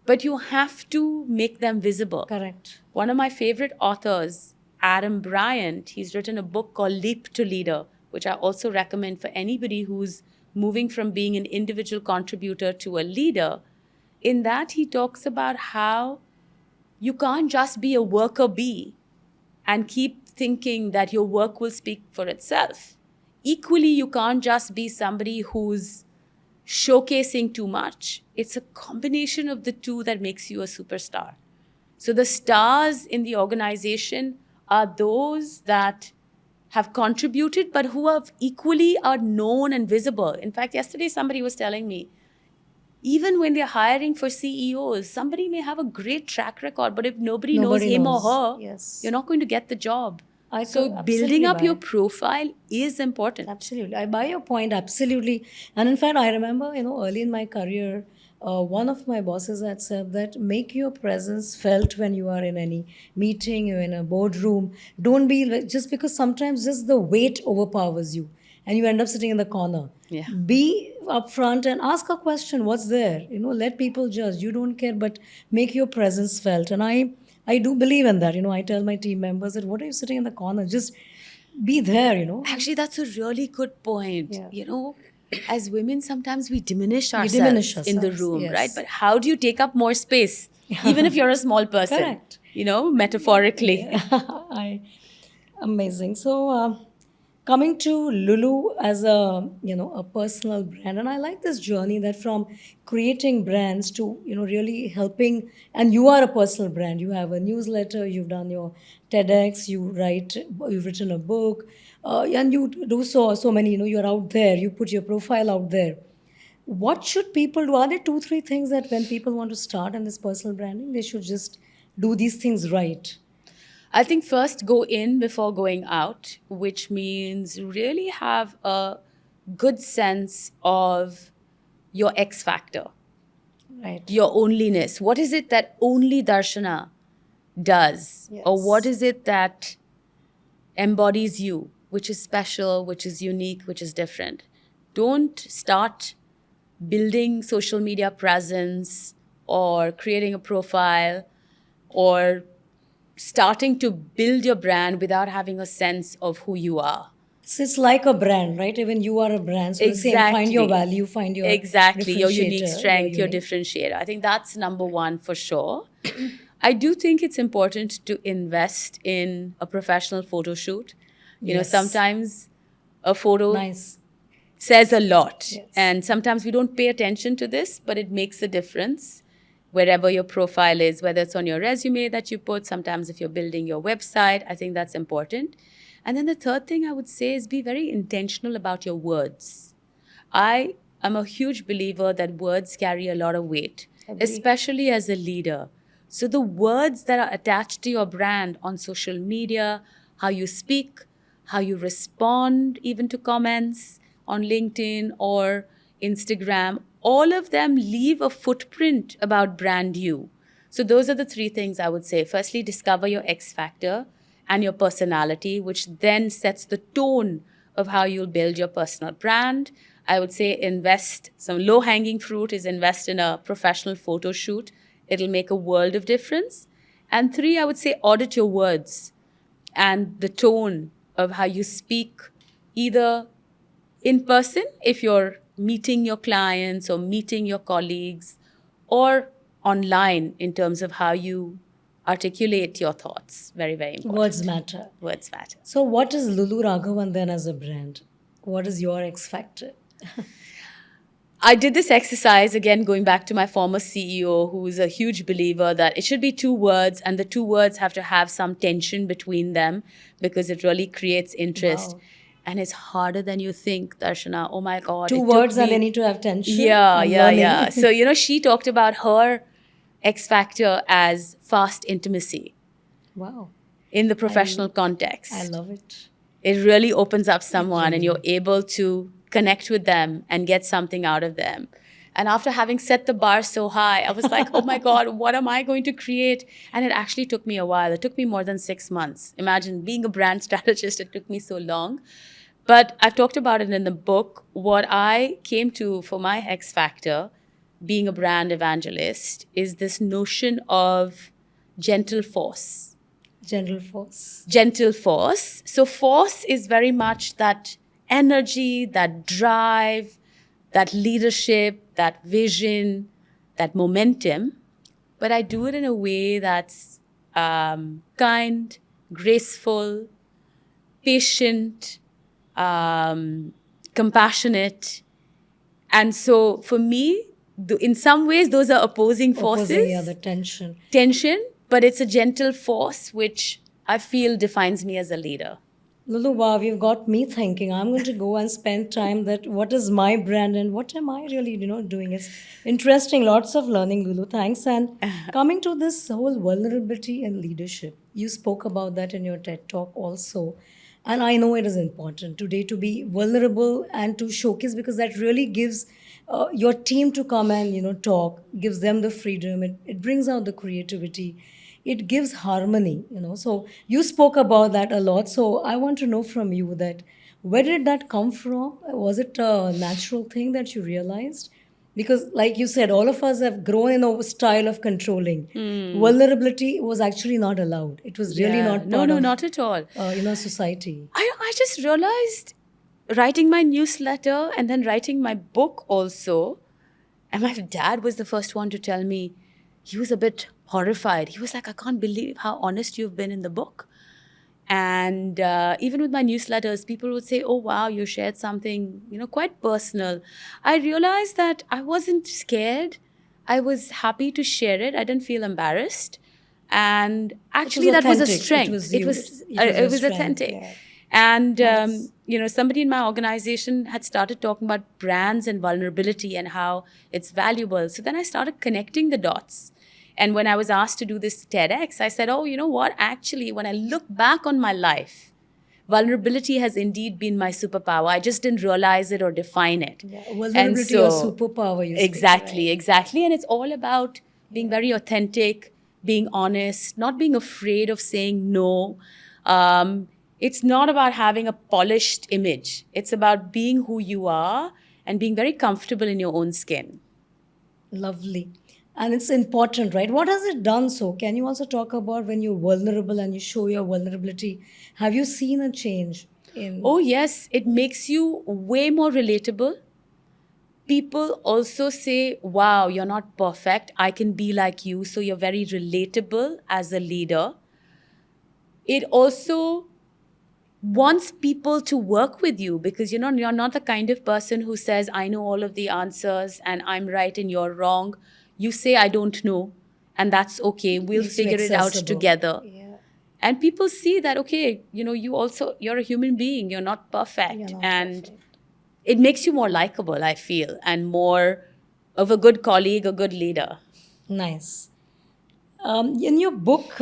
but you have to make them visible. Correct. One of my favorite authors, Adam Bryant, he's written a book called Leap to Leader, which I also recommend for anybody who's moving from being an individual contributor to a leader. In that, he talks about how you can't just be a worker bee and keep thinking that your work will speak for itself. Equally, you can't just be somebody who's showcasing too much. It's a combination of the two that makes you a superstar. So the stars in the organization are those that have contributed, but who have equally are known and visible. In fact, yesterday somebody was telling me, even when they're hiring for CEOs, somebody may have a great track record, but if nobody knows Nobody him or knows. her, Yes. you're not going to get the job. I So could building absolutely up your buy. profile is important. Absolutely. I buy your point, absolutely. And in fact, I remember, early in my career, one of my bosses had said that make your presence felt when you are in any meeting or in a boardroom. Don't be just because sometimes just the weight overpowers you and you end up sitting in the corner. Yeah. Be upfront and ask a question. What's there? Let people judge. You don't care, but make your presence felt. And I do believe in that. I tell my team members that what are you sitting in the corner? Just be there. Actually, that's a really good point. Yeah. You know, as women, sometimes we diminish We ourselves diminish in the ourselves, room, right? yes. But how do you take up more space, even if you're a small person? Correct. Metaphorically. Amazing. So, coming to Lulu as a personal brand, and I like this journey that from creating brands to really helping. And you are a personal brand. You have a newsletter. You've done your TEDx. You've written a book, and you do so many. You're out there. You put your profile out there. What should people do? Are there 2, 3 things that when people want to start in this personal branding, they should just do these things right? I think first go in before going out, which means really have a good sense of your X factor, Right. your onlyness. What is it that only Darshana does? Or what is it that embodies you, which is special, which is unique, which is different? Don't start building social media presence or creating a profile or starting to build your brand without having a sense of who you are. So it's like a brand, right? Even you are a brand. So the same, find your value, find your Exactly, your unique differentiator, strength, your unique. differentiator. I think that's number one for sure. I do think it's important to invest in a professional photo shoot. Yes. Sometimes a photo Nice. says a lot. Yes. And sometimes we don't pay attention to this, but it makes a difference wherever your profile is, whether it's on your resume that you put, sometimes if you're building your website, I think that's important. And then the third thing I would say is be very intentional about your words. I am a huge believer that words carry a lot of weight, Agree. especially as a leader. So the words that are attached to your brand on social media, how you speak, how you respond even to comments on LinkedIn or Instagram, all of them leave a footprint about brand you. So those are the three things I would say. Firstly, discover your X factor and your personality, which then sets the tone of how you'll build your personal brand. I would say invest, some low-hanging fruit is invest in a professional photo shoot. It'll make a world of difference. And three, I would say audit your words and the tone of how you speak, either in person, if you're meeting your clients or meeting your colleagues, or online in terms of how you articulate your thoughts. Very, very important. Words matter. Words matter. So, what is Lulu Raghavan then as a brand? What is your X factor? I did this exercise, again, going back to my former CEO, who is a huge believer that it should be two words, and the two words have to have some tension between them because it really creates interest. Wow. And it's harder than you think, Darshana. Oh my God. Two it took words and me- they need to have tension. Yeah, I'm yeah, learning. yeah. So, she talked about her X factor as fast intimacy Wow. in the professional context. I love it. It really opens up someone and you're able to connect with them and get something out of them. And after having set the bar so high, I was like, oh my God, what am I going to create? And it actually took me a while. It took me more than 6 months. Imagine being a brand strategist, it took me so long. But I've talked about it in the book. What I came to for my X factor, being a brand evangelist, is this notion of gentle force. Gentle force. Gentle force. So force is very much that energy, that drive, that leadership, that vision, that momentum. But I do it in a way that's kind, graceful, patient, compassionate. And so for me, in some ways, those are opposing forces. Opposing, yeah, the tension. Tension, but it's a gentle force which I feel defines me as a leader. Lulu, wow, you've got me thinking. I'm going to go and spend time that what is my brand and what am I really, doing? It's interesting. Lots of learning, Lulu. Thanks. And coming to this whole vulnerability and leadership, you spoke about that in your TED talk also. And I know it is important today to be vulnerable and to showcase because that really gives your team to come and, talk, gives them the freedom. It brings out the creativity. It gives harmony. So you spoke about that a lot. So I want to know from you that where did that come from? Was it a natural thing that you realized? Because like you said, all of us have grown in a style of controlling. Vulnerability was actually not allowed. It was really Yeah. not No, part no, of not at all. Society. I just realized writing my newsletter and then writing my book also. And my dad was the first one to tell me, he was a bit horrified. He was like, I can't believe how honest you've been in the book. And even with my newsletters, people would say, oh, wow, you shared something, quite personal. I realized that I wasn't scared. I was happy to share it. I didn't feel embarrassed. And actually, that was a authentic. strength. It was your strength, authentic. yeah. And, Nice. somebody in my organization had started talking about brands and vulnerability and how it's valuable. So then I started connecting the dots. And when I was asked to do this TEDx, I said, oh, you know what? Actually, when I look back on my life, vulnerability has indeed been my superpower. I just didn't realize it or define it. Yeah, vulnerability or superpower, you say, Exactly, right? exactly. And it's all about being very authentic, being honest, not being afraid of saying no. It's not about having a polished image. It's about being who you are and being very comfortable in your own skin. Lovely. And it's important, right? What has it done so? Can you also talk about when you're vulnerable and you show your vulnerability? Have you seen a change in? Oh, yes, it makes you way more relatable. People also say, wow, you're not perfect. I can be like you. So you're very relatable as a leader. It also wants people to work with you, because you're not the kind of person who says, I know all of the answers and I'm right and you're wrong. You say, I don't know, and that's okay. We'll Makes you figure it out accessible. together. Yeah. And people see that, okay, you're a human being, you're not You're perfect. not And perfect. it makes you more likable, I feel, and more of a good colleague, a good leader. Nice. In your book,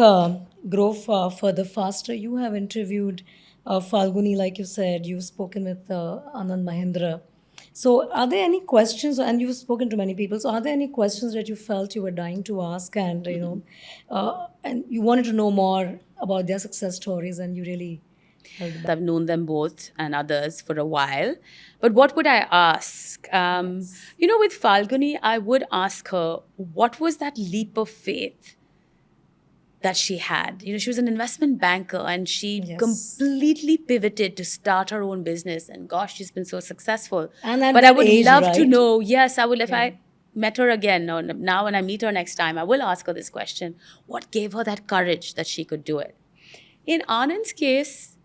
Grow Further Faster, you have interviewed Falguni, like you said. You've spoken with Anand Mahindra. So, are there any questions? And you've spoken to many people. So, are there any questions that you felt you were dying to ask, and and you wanted to know more about their success stories, and you really held back? I've known them both and others for a while. But what would I ask? Yes. With Falguni, I would ask her, what was that leap of faith that she had? She was an investment banker and she Yes. completely pivoted to start her own business. And gosh, she's been so successful. And at But I that would age, love to right? know, yes, I will, if Yeah. I met her again, or now when I meet her next time, I will ask her this question. What gave her that courage that she could do it? In Anand's case,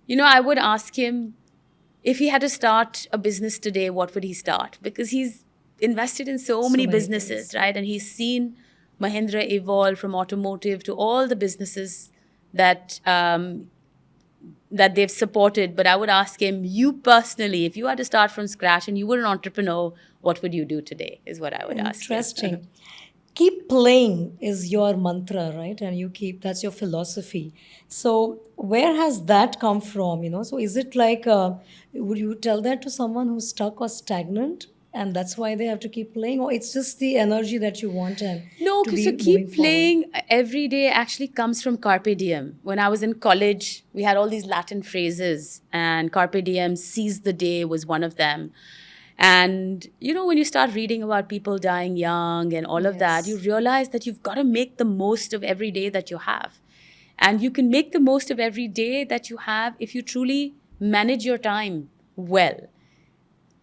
I would ask him, if he had to start a business today, what would he start? Because he's invested in so So many many businesses, things. right? And he's seen Mahindra evolve from automotive to all the businesses that they've supported. But I would ask him, you personally, if you had to start from scratch and you were an entrepreneur, what would you do today? Is what I would ask him. Interesting. Keep playing is your mantra, right? And you keep, that's your philosophy. So, where has that come from? So is it like, would you tell that to someone who's stuck or stagnant? And that's why they have to keep playing? Or it's just the energy that you want and No, to because so be moving keep forward? playing every day actually comes from carpe diem. When I was in college, we had all these Latin phrases, and carpe diem, seize the day, was one of them. And when you start reading about people dying young and all of that, you Yes. realize that you've got to make the most of every day that you have. And you can make the most of every day that you have if you truly manage your time well.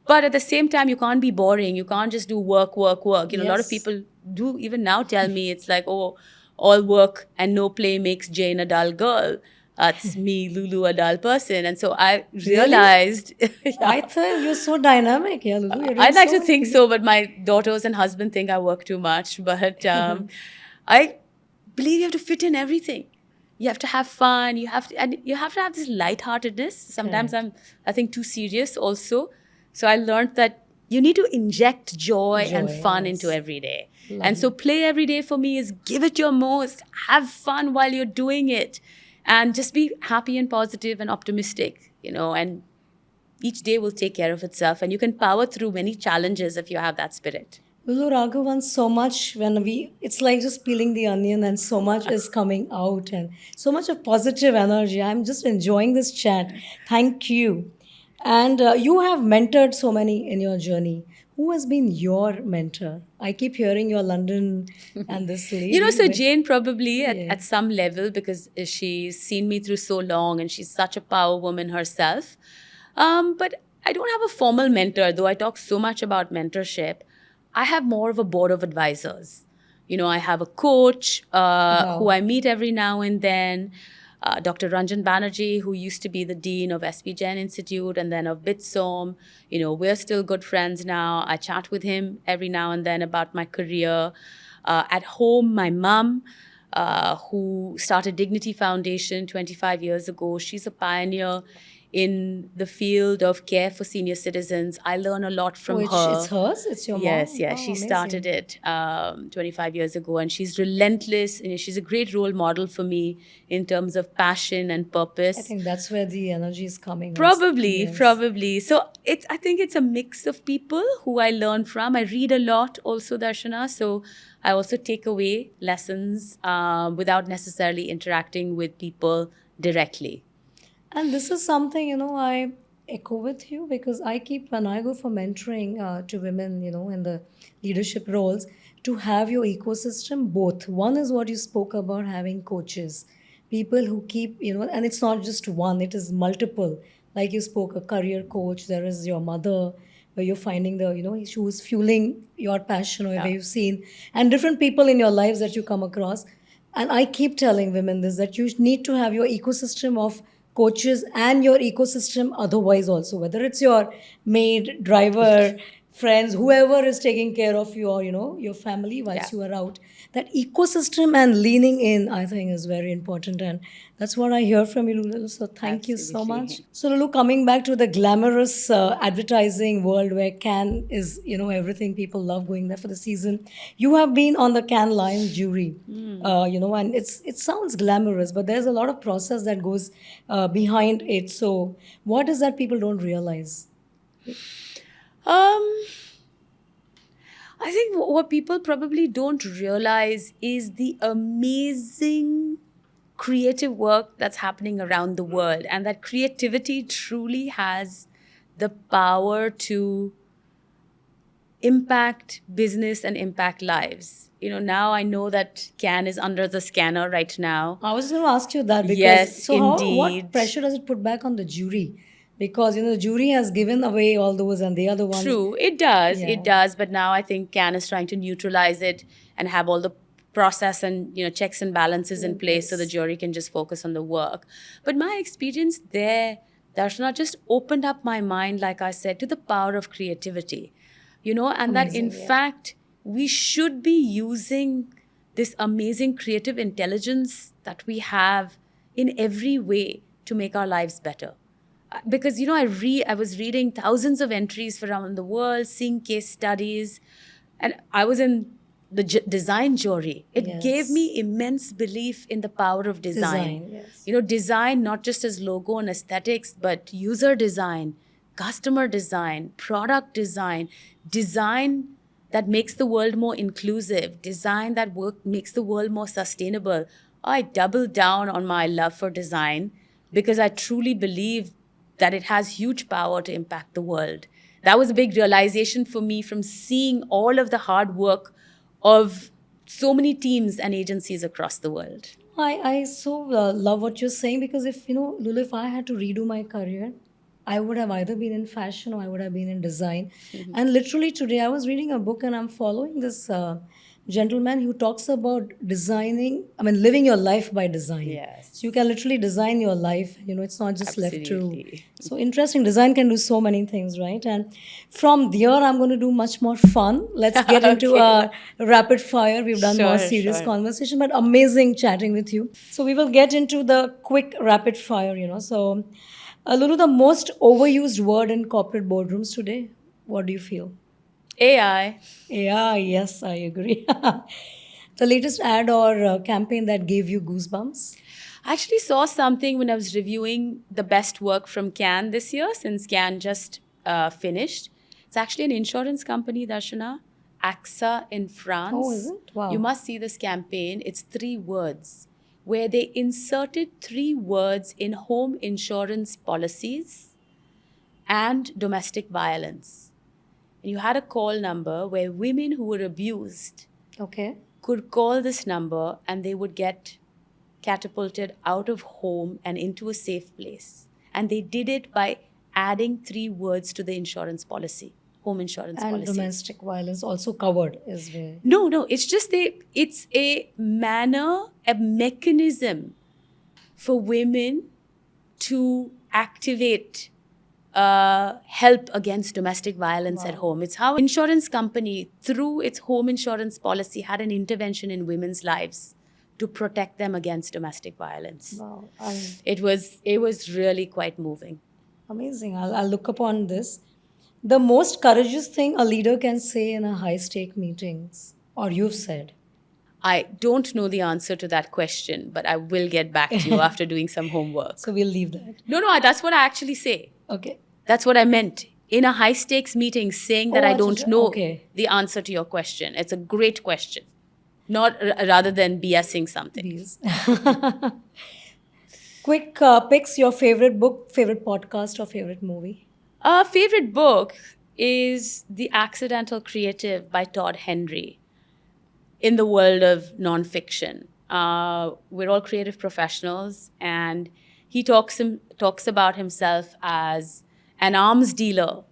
But at the same time, you can't be boring. You can't just do work, work, work. A lot of Yes. people do even now tell me it's like, oh, all work and no play makes Jane a dull girl. That's me, Lulu, a dull person. And so I Really? realized, I yeah, think you're so dynamic, yeah, Lulu. You're doing I'd like so to many think things. so, but my daughters and husband think I work too much. But I believe you have to fit in everything. You have to have fun. And you have to have this lightheartedness. Sometimes Correct. I think, too serious also. So I learned that you need to inject joy and Joy, fun into yes. every day. And so Lovely. play every day for me is give it your most, have fun while you're doing it, and just be happy and positive and optimistic, and each day will take care of itself, and you can power through many challenges if you have that spirit. Lulu Raghavan, so much it's like just peeling the onion and so much is coming out and so much of positive energy. I'm just enjoying this chat. Thank you. And you have mentored so many in your journey. Who has been your mentor? I keep hearing your London and this lady. So Jane probably at Yes. some level, because she's seen me through so long and she's such a power woman herself. But I don't have a formal mentor, though I talk so much about mentorship. I have more of a board of advisors. I have a coach who Wow. I meet every now and then. Dr. Ranjan Banerjee, who used to be the dean of SP Jain Institute and then of Bitsom. We're still good friends now. I chat with him every now and then about my career. At home, my mom, who started Dignity Foundation 25 years ago, she's a pioneer in the field of care for senior citizens. I learn a lot from Which it's her. hers? It's your Yes, mom? yes. Wow, She started amazing. it 25 years ago, and she's relentless. She's a great role model for me in terms of passion and I purpose. think that's where the energy is coming once. Probably, Yes. probably. So I think it's a mix of people who I learn from. I read a lot also, Darshana. So I also take away lessons without necessarily interacting with people directly. And this is something, I echo with you because when I go for mentoring to women, in the leadership roles, to have your ecosystem, both. One is what you spoke about, having coaches, people who keep, and it's not just one, it is multiple. Like you spoke, a career coach, there is your mother, where you're finding who's fueling your passion or where Yeah. you've seen, and different people in your lives that you come across. And I keep telling women this that you need to have your ecosystem of coaches and your ecosystem otherwise also, whether it's your maid, driver, friends, whoever is taking care of your, your family Yeah, whilst you are out. That ecosystem and leaning in, I think, is very important. And that's what I hear from you, Lulu. So thank you so much. absolutely. So Lulu, coming back to the glamorous advertising world where Cannes is, everything people love going there for the season. You have been on the Cannes Lions jury, and it sounds glamorous, but there's a lot of process that goes behind it. So what is that people don't realize? Um, I think what people probably don't realize is the amazing creative work that's happening around the world, and that creativity truly has the power to impact business and impact lives. Now I know that Can is under the scanner right now. I was going to ask you that because Yes, so what indeed. pressure does it put back on the jury? Because the jury has given away all those and they are the ones. True, it does. Yeah. It does. But now I think Can is trying to neutralize it and have all the process and checks and balances in place so the jury can just focus on the work. But my experience there, Darshana, just opened up my mind, like I said, to the power of creativity. And that in Amazing, yeah. fact we should be using this amazing creative intelligence that we have in every way to make our lives better. Because I was reading thousands of entries from around the world, seeing case studies, and I was in the design jury. It gave Yes. me immense belief in the power of design. Design, yes. Design not just as logo and aesthetics, but user design, customer design, product design, design that makes the world more inclusive, design that makes the world more sustainable. I doubled down on my love for design because I truly believe that it has huge power to impact the world. That was a big realization for me from seeing all of the hard work of so many teams and agencies across the world. I so love what you're saying because if, Lulu, if I had to redo my career, I would have either been in fashion or I would have been in design. And literally today, I was reading a book and I'm following this gentleman who talks about living your life by design. Yes. So you can literally design your life. It's not just left to. Absolutely. So interesting. Design can do so many things, right? And from there, I'm going to do much more fun. Let's get into Okay. rapid fire. We've done more Sure, serious sure. conversation, but amazing chatting with you. So we will get into the quick rapid fire. So, Lulu, the most overused word in corporate boardrooms today. What do you feel? AI. Yeah, yes, I agree. The latest ad or campaign that gave you goosebumps? I actually saw something when I was reviewing the best work from Can this year, since Can just finished. It's actually an insurance company, Darshana, AXA in France. Oh, is it? Wow. You must see this campaign. It's 3 words, where they inserted 3 words in home insurance policies and domestic violence. And you had a call number where women who were abused Okay. could call this number and they would get catapulted out of home and into a safe place. And they did it by adding 3 words to the insurance policy, home insurance And policy. domestic violence also covered is where. No, it's just it's a manner, a mechanism for women to activate help against domestic violence at home. It's how insurance company, through its home insurance policy, had an intervention in women's lives to protect them against domestic violence. Wow. It was really quite moving. Amazing. I'll look upon this. The most courageous thing a leader can say in a high stake meetings, or you've said. I don't know the answer to that question, but I will get back to you after doing some homework. So we'll leave that. No, that's what I actually say. Okay. That's what I meant. In a high stakes meeting, saying that Oh, I don't acha, know okay. the answer to your question. It's a great question. Not rather than BSing something. These. Quick picks, your favorite book, favorite podcast, or favorite movie? Favorite book is The Accidental Creative by Todd Henry. In the world of nonfiction, we're all creative professionals, and he talks about himself as an arms dealer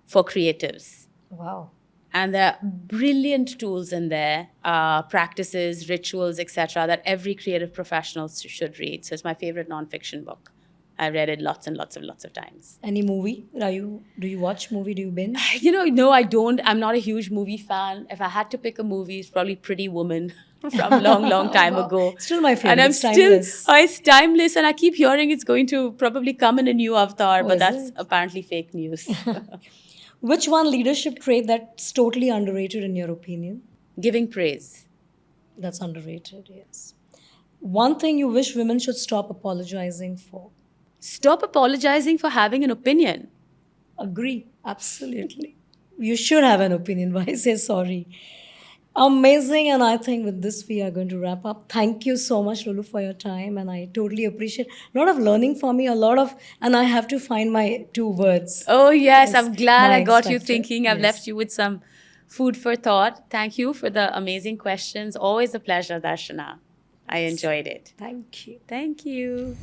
for creatives. Wow. And there are brilliant tools in there, practices, rituals, etc., that every creative professional should read. So it's my favorite nonfiction book. I read it lots and lots of times. Any movie? Do you watch movie? Do you binge? No, I don't. I'm not a huge movie fan. If I had to pick a movie, it's probably Pretty Woman from long time Wow. ago. Still my favorite. And I'm It's timeless. it's timeless, and I keep hearing it's going to probably come in a new avatar, Oh, but is that's it? apparently fake news. Which one leadership trait that's totally underrated in your opinion? Giving praise. That's underrated, yes. One thing you wish women should stop apologizing for. Stop apologizing for having an opinion. Agree, absolutely. You should have an opinion. Why say sorry? Amazing, and I think with this we are going to wrap up. Thank you so much, Lulu, for your time, and I totally appreciate a lot of learning for me. And I have to find my two words. Oh, yes. Yes, I'm glad my I X got you factor. thinking. I've Yes. left you with some food for thought. Thank you for the amazing questions. Always a pleasure, Darshana. I enjoyed it. Thank you. Thank you.